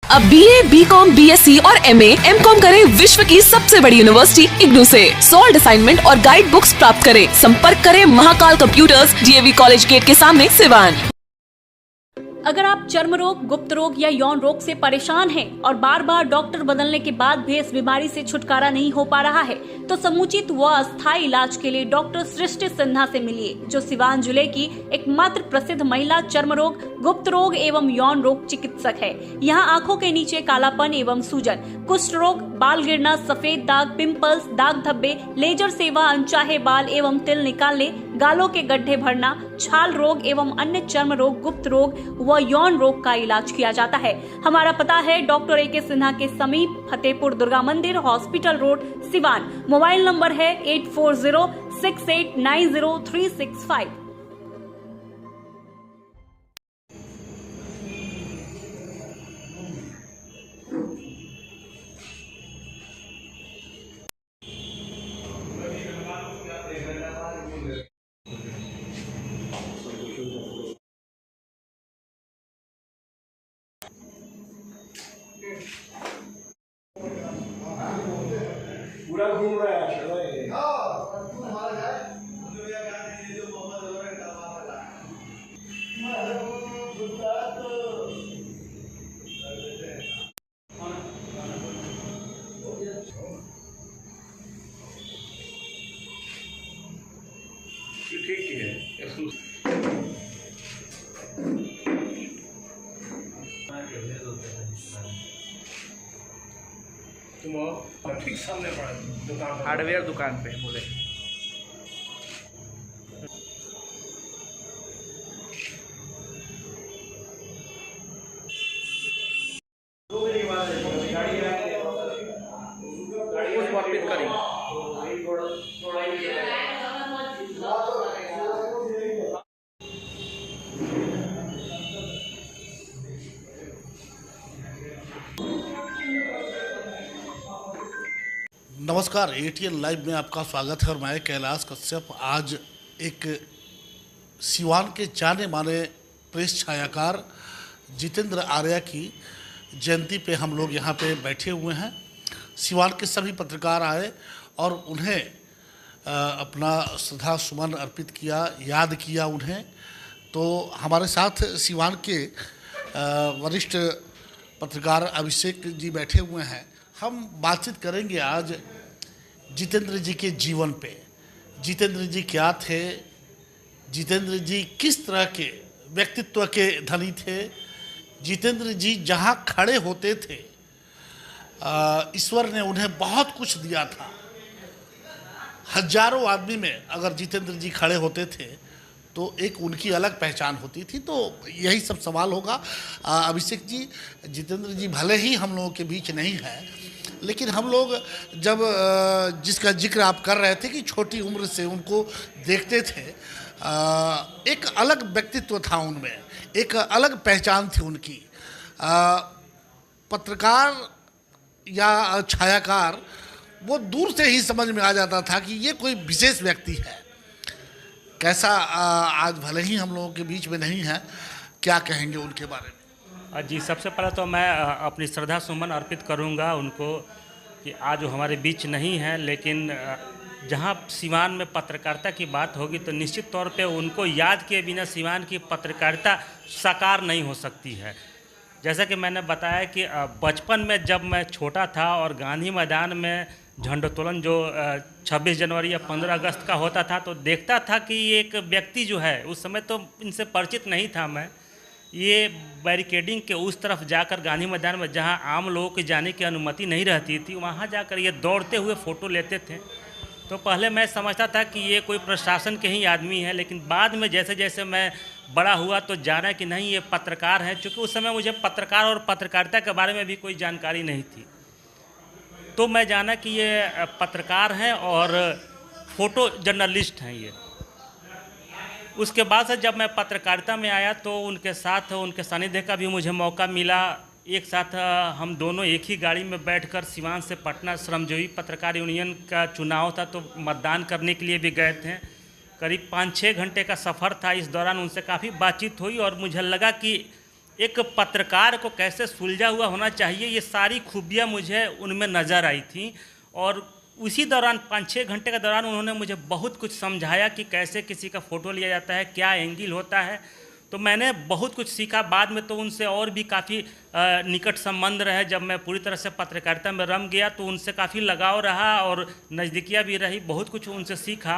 अब BA, BCom, BSc और MA, MCom करें विश्व की सबसे बड़ी यूनिवर्सिटी इग्नू से। सॉल्ड असाइनमेंट और गाइड बुक्स प्राप्त करें। संपर्क करें Mahakal computers, DAV college gate के सामने, सिवान। अगर आप चर्म रोग, गुप्त रोग या यौन रोग से परेशान हैं और बार बार डॉक्टर बदलने के बाद भी इस बीमारी से छुटकारा नहीं हो पा रहा है, तो समुचित व अस्थायी इलाज के लिए डॉक्टर सृष्टि सिन्हा से मिलिए, जो सिवान जिले की एकमात्र प्रसिद्ध महिला चर्म रोग, गुप्त रोग एवं यौन रोग चिकित्सक है। यहाँ आंखों के नीचे कालापन एवं सूजन, कुष्ठ रोग, बाल गिरना, सफेद दाग, पिंपल्स, दाग धब्बे, लेजर सेवा, अनचाहे बाल एवं तिल निकालने, गालों के गड्ढे भरना, छाल रोग एवं अन्य चर्म रोग, गुप्त रोग व यौन रोग का इलाज किया जाता है। हमारा पता है डॉक्टर AK सिन्हा के समीप फतेहपुर दुर्गा मंदिर, hospital road, Siwan. Mobile number है 8406890365। पूरा घूम रहा है ठीक है। तुम ठीक सामने पड़ा दुकान, हार्डवेयर दुकान पे बोले। कुछ वापिस करी नमस्कार, ATN लाइव में आपका स्वागत है और मैं कैलाश कश्यप। आज एक सिवान के जाने माने प्रेस छायाकार जितेंद्र आर्या की जयंती पे हम लोग यहाँ पे बैठे हुए हैं। सिवान के सभी पत्रकार आए और उन्हें अपना श्रद्धा सुमन अर्पित किया, याद किया उन्हें। तो हमारे साथ सिवान के वरिष्ठ पत्रकार अभिषेक जी बैठे हुए हैं। हम बातचीत करेंगे आज जितेंद्र जी के जीवन पे। जितेंद्र जी क्या थे, जितेंद्र जी किस तरह के व्यक्तित्व के धनी थे, जितेंद्र जी जहाँ खड़े होते थे ईश्वर ने उन्हें बहुत कुछ दिया था। हजारों आदमी में अगर जितेंद्र जी खड़े होते थे तो एक उनकी अलग पहचान होती थी। तो यही सब सवाल होगा। अभिषेक जी, जितेंद्र जी भले ही हम लोगों के बीच नहीं है, लेकिन हम लोग जब जिसका जिक्र आप कर रहे थे कि छोटी उम्र से उनको देखते थे, एक अलग व्यक्तित्व था उनमें, एक अलग पहचान थी उनकी। पत्रकार या छायाकार वो दूर से ही समझ में आ जाता था कि ये कोई विशेष व्यक्ति है। कैसा आज भले ही हम लोगों के बीच में नहीं है, क्या कहेंगे उनके बारे में? जी, सबसे पहले तो मैं अपनी श्रद्धा सुमन अर्पित करूंगा उनको कि आज वो हमारे बीच नहीं है, लेकिन जहां सिवान में पत्रकारिता की बात होगी तो निश्चित तौर पे उनको याद किए बिना सिवान की पत्रकारिता साकार नहीं हो सकती है। जैसा कि मैंने बताया कि बचपन में जब मैं छोटा था और गांधी मैदान में झंडोत्तोलन जो 26 जनवरी या 15 अगस्त का होता था, तो देखता था कि एक व्यक्ति जो है, उस समय तो इनसे परिचित नहीं था मैं, ये बैरिकेडिंग के उस तरफ जाकर गांधी मैदान में जहां आम लोगों के जाने की अनुमति नहीं रहती थी, वहां जाकर ये दौड़ते हुए फ़ोटो लेते थे। तो पहले मैं समझता था कि ये कोई प्रशासन के ही आदमी है, लेकिन बाद में जैसे जैसे मैं बड़ा हुआ तो जाना कि नहीं, ये पत्रकार हैं। चूँकि उस समय मुझे पत्रकार और पत्रकारिता के बारे में भी कोई जानकारी नहीं थी, तो मैं जाना कि ये पत्रकार हैं और फ़ोटो जर्नलिस्ट हैं ये। उसके बाद से जब मैं पत्रकारिता में आया तो उनके साथ उनके सानिध्य का भी मुझे मौका मिला। एक साथ हम दोनों एक ही गाड़ी में बैठकर सिवान से पटना श्रमजीवी पत्रकार यूनियन का चुनाव था, तो मतदान करने के लिए भी गए थे। करीब 5-6 घंटे का सफ़र था। इस दौरान उनसे काफ़ी बातचीत हुई और मुझे लगा कि एक पत्रकार को कैसे सुलझा हुआ होना चाहिए, ये सारी खूबियाँ मुझे उनमें नज़र आई थी। और उसी दौरान 5-6 घंटे के दौरान उन्होंने मुझे बहुत कुछ समझाया कि कैसे किसी का फ़ोटो लिया जाता है, क्या एंगल होता है। तो मैंने बहुत कुछ सीखा। बाद में तो उनसे और भी काफ़ी निकट संबंध रहे। जब मैं पूरी तरह से पत्रकारिता में रम गया तो उनसे काफ़ी लगाव रहा और नज़दीकियाँ भी रही, बहुत कुछ उनसे सीखा।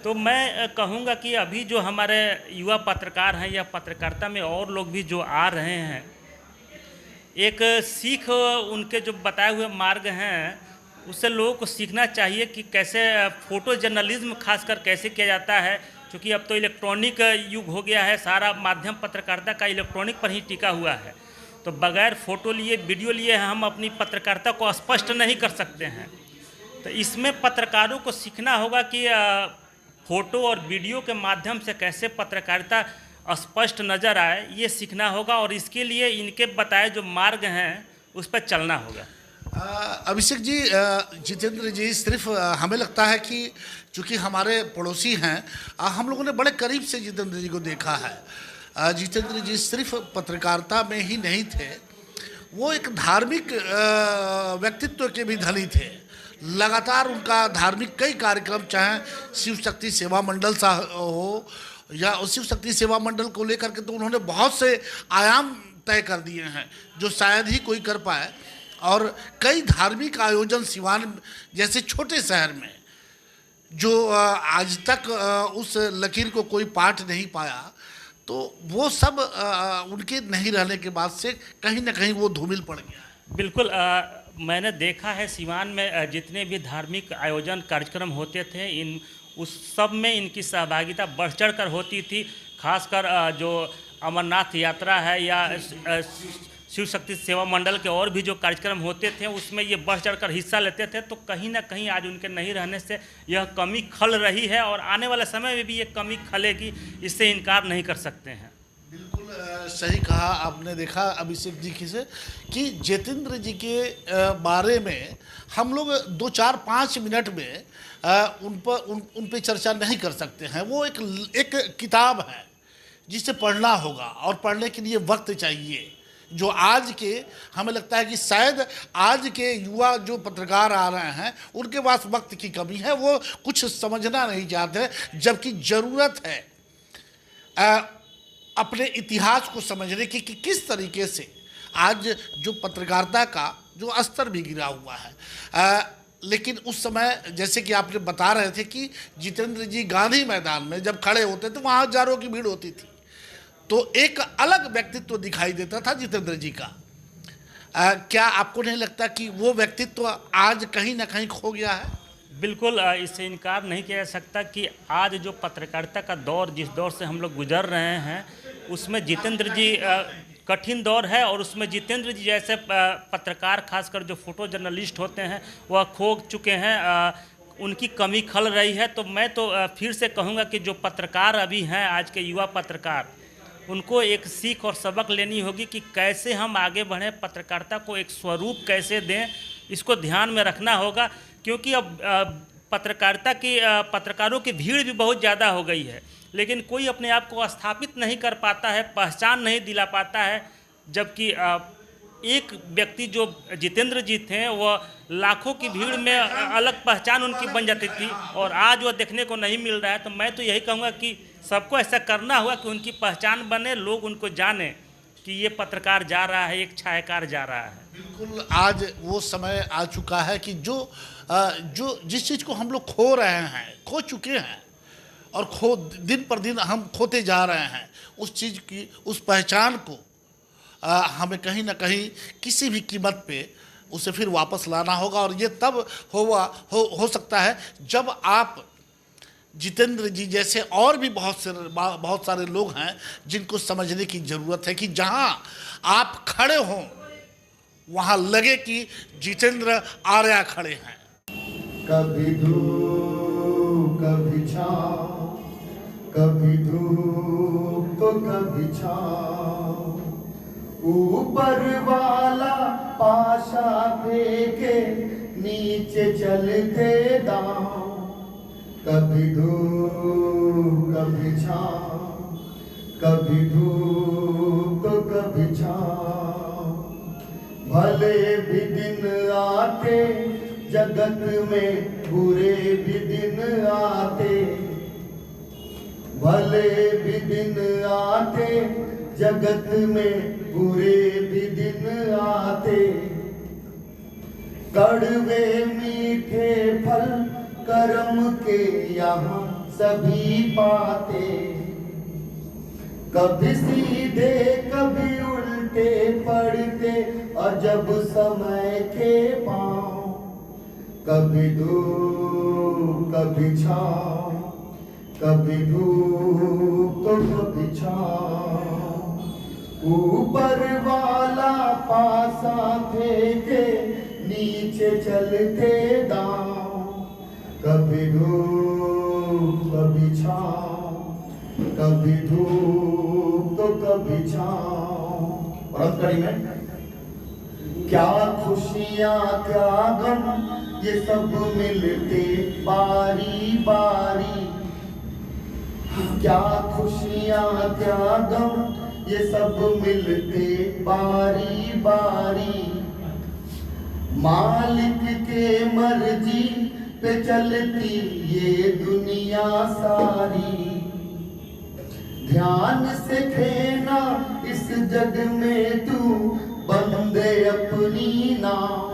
तो मैं कहूँगा कि अभी जो हमारे युवा पत्रकार हैं या पत्रकारिता में और लोग भी जो आ रहे हैं, एक सीख उनके जो बताए हुए मार्ग हैं उससे लोगों को सीखना चाहिए कि कैसे फ़ोटो जर्नलिज्म खासकर कैसे किया जाता है। क्योंकि अब तो इलेक्ट्रॉनिक युग हो गया है, सारा माध्यम पत्रकारिता का इलेक्ट्रॉनिक पर ही टिका हुआ है। तो बगैर फ़ोटो लिए, वीडियो लिए हम अपनी पत्रकारिता को स्पष्ट नहीं कर सकते हैं। तो इसमें पत्रकारों को सीखना होगा कि फ़ोटो और वीडियो के माध्यम से कैसे पत्रकारिता स्पष्ट नज़र आए, ये सीखना होगा। और इसके लिए इनके बताए जो मार्ग हैं उस पर चलना होगा। अभिषेक जी, जितेंद्र जी सिर्फ हमें लगता है कि चूँकि हमारे पड़ोसी हैं, हम लोगों ने बड़े करीब से जितेंद्र जी को देखा है। जितेंद्र जी सिर्फ पत्रकारिता में ही नहीं थे, वो एक धार्मिक व्यक्तित्व के भी धनी थे। लगातार उनका धार्मिक कई कार्यक्रम, चाहे शिव शक्ति सेवा मंडल सा हो या शिव शक्ति सेवा मंडल को लेकर के, तो उन्होंने बहुत से आयाम तय कर दिए हैं जो शायद ही कोई कर पाए। और कई धार्मिक आयोजन सिवान जैसे छोटे शहर में जो आज तक उस लकीर को कोई पाट नहीं पाया, तो वो सब उनके नहीं रहने के बाद से कहीं ना कहीं वो धूमिल पड़ गया। बिल्कुल, मैंने देखा है सिवान में जितने भी धार्मिक आयोजन कार्यक्रम होते थे, उस सब में इनकी सहभागिता बढ़ चढ़ कर होती थी। खासकर जो अमरनाथ यात्रा है या शिव शक्ति सेवा मंडल के और भी जो कार्यक्रम होते थे उसमें ये बढ़ चढ़ कर हिस्सा लेते थे। तो कहीं ना कहीं आज उनके नहीं रहने से यह कमी खल रही है और आने वाले समय में भी ये कमी खलेगी, इससे इनकार नहीं कर सकते हैं। बिल्कुल सही कहा आपने। देखा अभिषेक जी की से कि जितेंद्र जी के बारे में हम लोग 2-4-5 मिनट में उन पे चर्चा नहीं कर सकते हैं। वो एक किताब है जिसे पढ़ना होगा और पढ़ने के लिए वक्त चाहिए, जो आज के हमें लगता है कि शायद आज के युवा जो पत्रकार आ रहे हैं उनके पास वक्त की कमी है, वो कुछ समझना नहीं चाहते, जबकि ज़रूरत है अपने इतिहास को समझने की कि किस तरीके से आज जो पत्रकारिता का जो स्तर भी गिरा हुआ है। लेकिन उस समय जैसे कि आपने बता रहे थे कि जितेंद्र जी गांधी मैदान में जब खड़े होते तो वहाँ हजारों की भीड़ होती थी, तो एक अलग व्यक्तित्व दिखाई देता था जितेंद्र जी का। क्या आपको नहीं लगता कि वो व्यक्तित्व आज कहीं ना कहीं खो गया है? बिल्कुल, इससे इनकार नहीं किया जा सकता कि आज जो पत्रकारिता का दौर, जिस दौर से हम लोग गुजर रहे हैं, उसमें जितेंद्र जी कठिन दौर है। और उसमें जितेंद्र जी जैसे पत्रकार, खासकर जो फोटो जर्नलिस्ट होते हैं, वह खो चुके हैं, उनकी कमी खल रही है। तो मैं तो फिर से कहूँगा कि जो पत्रकार अभी हैं, आज के युवा पत्रकार, उनको एक सीख और सबक लेनी होगी कि कैसे हम आगे बढ़ें, पत्रकारिता को एक स्वरूप कैसे दें, इसको ध्यान में रखना होगा। क्योंकि अब पत्रकारों की भीड़ भी बहुत ज़्यादा हो गई है, लेकिन कोई अपने आप को स्थापित नहीं कर पाता है, पहचान नहीं दिला पाता है। जबकि एक व्यक्ति जो जितेंद्र जी थे, वह लाखों की भीड़ में अलग पहचान उनकी बन जाती थी और आज वह देखने को नहीं मिल रहा है। तो मैं तो यही कहूँगा कि सबको ऐसा करना होगा कि उनकी पहचान बने, लोग उनको जाने कि ये पत्रकार जा रहा है, एक छायाकार जा रहा है। बिल्कुल, आज वो समय आ चुका है कि जो जिस चीज़ को हम लोग खो रहे हैं, खो चुके हैं और दिन पर दिन हम खोते जा रहे हैं, उस चीज़ की, उस पहचान को हमें कहीं ना कहीं किसी भी कीमत पे उसे फिर वापस लाना होगा। और ये तब हो सकता है जब आप जितेंद्र जी जैसे और भी बहुत सारे लोग हैं जिनको समझने की ज़रूरत है कि जहां आप खड़े हों वहां लगे कि जितेंद्र आर्या खड़े हैं। कभी धूप कभी छाँव, कभी धूप कभी छाँव, ऊपर वाला पाशा फेंके नीचे चलते दांव। कभी धूप कभी छाँव, कभी धूप कभी भले भी दिन आते जगत में, बुरे भी दिन आते, भले भी दिन आते जगत में, बुरे भी दिन आते। कड़वे मीठे फल कर्म के यहाँ सभी पाते, कभी सीधे कभी उल्टे पड़ते अजब समय के पाँव, कभी धूप कभी छाँव, कभी धूप तो कभी छाँव। ऊपर वाला पासा फेंके नीचे चलते दांव, कभी धूप कभी छाँव, कभी धूप तो कभी छाँव। और कड़ी में क्या खुशियाँ क्या गम ये सब मिलते बारी बारी, क्या खुशियाँ क्या गम ये सब मिलते बारी बारी। मालिक के मर्जी पे चलती ये दुनिया सारी, ध्यान से खेना इस जग में तू बंदे अपनी नाव,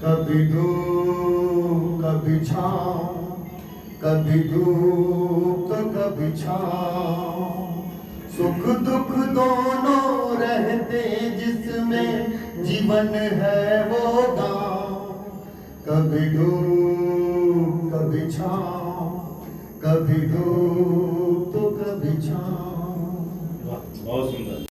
कभी धूप कभी छाँव, कभी धूप तो कभी छाँव। सुख दुख दोनों रहते जिसमें जीवन है वो गाँव, कभी धूप कभी छाँव, कभी धूप तो कभी छाँव। बहुत सुंदर।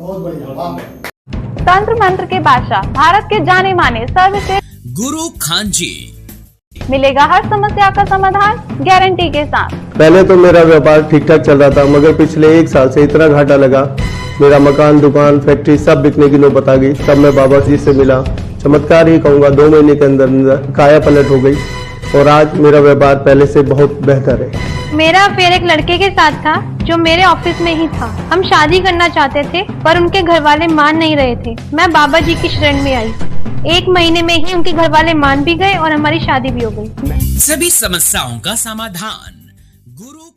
बहुत बढ़िया, वाह। तंत्र मंत्र के बादशाह, भारत के जाने माने सर्वश्रेष्ठ गुरु खान जी, मिलेगा हर समस्या का समाधान गारंटी के साथ। पहले तो मेरा व्यापार ठीक ठाक चल रहा था, मगर पिछले 1 साल से इतना घाटा लगा मेरा मकान, दुकान, फैक्ट्री सब बिकने की नौबत आ गई। तब मैं बाबा जी से मिला। चमत्कार ही कहूँगा, 2 महीने के अंदर अंदर काया पलट हो गई और आज मेरा व्यापार पहले से बहुत बेहतर है। मेरा अफेयर एक लड़के के साथ था जो मेरे ऑफिस में ही था। हम शादी करना चाहते थे पर उनके घर वाले मान नहीं रहे थे। मैं बाबा जी की शरण में आई। 1 महीने में ही उनके घर वाले मान भी गए और हमारी शादी भी हो गई। सभी समस्याओं का समाधान गुरु